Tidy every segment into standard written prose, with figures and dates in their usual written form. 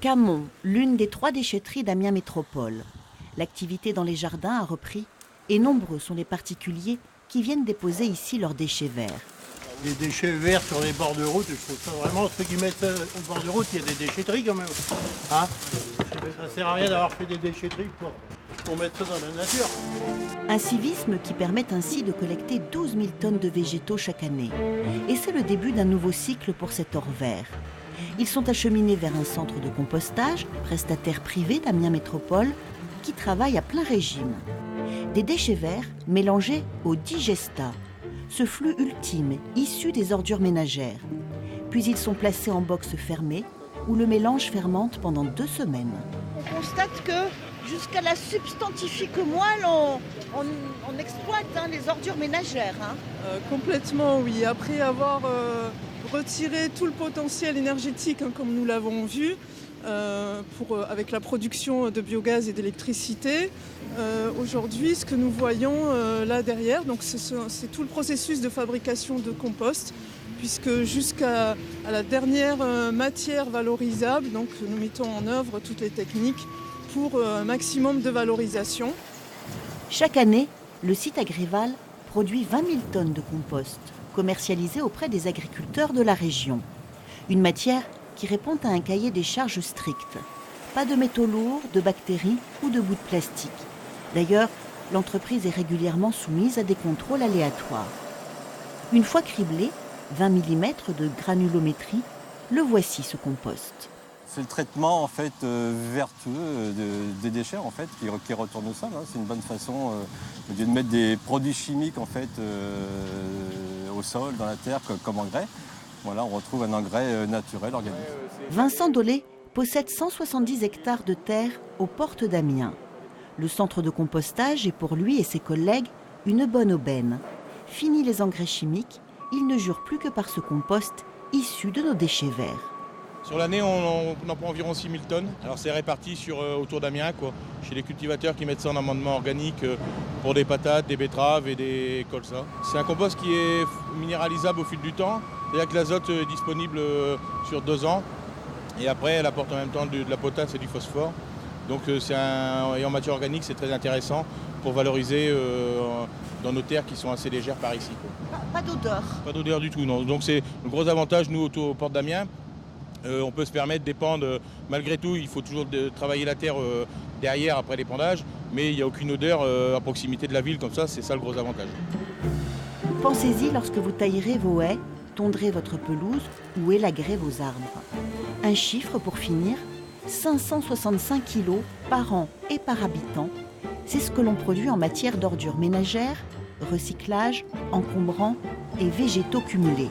Camon, l'une des 3 déchetteries d'Amiens Métropole. L'activité dans les jardins a repris et nombreux sont les particuliers qui viennent déposer ici leurs déchets verts. Les déchets verts sur les bords de route, je trouve ça vraiment, ceux qui mettent ça au bord de route, il y a des déchetteries quand même. Hein, ça sert à rien d'avoir fait des déchetteries pour mettre ça dans la nature. Un civisme qui permet ainsi de collecter 12 000 tonnes de végétaux chaque année. Et c'est le début d'un nouveau cycle pour cet or vert. Ils sont acheminés vers un centre de compostage, prestataire privé d'Amiens Métropole, qui travaille à plein régime. Des déchets verts mélangés au digestat, ce flux ultime issu des ordures ménagères. Puis ils sont placés en box fermée où le mélange fermente pendant 2 semaines. On constate que jusqu'à la substantifique moelle, on exploite les ordures ménagères. Complètement, oui. Après avoir retiré tout le potentiel énergétique, comme nous l'avons vu, avec la production de biogaz et d'électricité, aujourd'hui, ce que nous voyons là derrière, donc c'est tout le processus de fabrication de compost, puisque jusqu'à la dernière matière valorisable, donc nous mettons en œuvre toutes les techniques pour un maximum de valorisation. Chaque année, le site Agrival produit 20 000 tonnes de compost, commercialisé auprès des agriculteurs de la région. Une matière qui répond à un cahier des charges strict. Pas de métaux lourds, de bactéries ou de bouts de plastique. D'ailleurs, l'entreprise est régulièrement soumise à des contrôles aléatoires. Une fois criblé, 20 mm de granulométrie, le voici ce compost. C'est le traitement en fait vertueux des déchets en fait qui retournent au sol. Hein. C'est une bonne façon de mettre des produits chimiques en fait au sol, dans la terre comme engrais. Voilà, on retrouve un engrais naturel, organique. Vincent Dolé possède 170 hectares de terre aux portes d'Amiens. Le centre de compostage est pour lui et ses collègues une bonne aubaine. Fini les engrais chimiques, il ne jure plus que par ce compost issu de nos déchets verts. Sur l'année, on en prend environ 6 000 tonnes. Alors c'est réparti autour d'Amiens, chez les cultivateurs qui mettent ça en amendement organique pour des patates, des betteraves et des colzas. C'est un compost qui est minéralisable au fil du temps, c'est-à-dire que l'azote est disponible sur 2 ans. Et après, elle apporte en même temps de la potasse et du phosphore. Donc et en matière organique, c'est très intéressant pour valoriser dans nos terres qui sont assez légères par ici. Pas d'odeur. Pas d'odeur du tout, non. Donc c'est le gros avantage, nous, aux portes d'Amiens. On peut se permettre d'épandre, malgré tout, il faut toujours travailler la terre derrière après l'épandage, mais il n'y a aucune odeur à proximité de la ville, comme ça, c'est ça le gros avantage. Pensez-y lorsque vous taillerez vos haies, tondrez votre pelouse ou élaguerez vos arbres. Un chiffre pour finir, 565 kilos par an et par habitant, c'est ce que l'on produit en matière d'ordures ménagères, recyclage, encombrants et végétaux cumulés.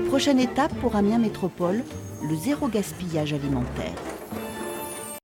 Prochaine étape pour Amiens Métropole, le zéro gaspillage alimentaire.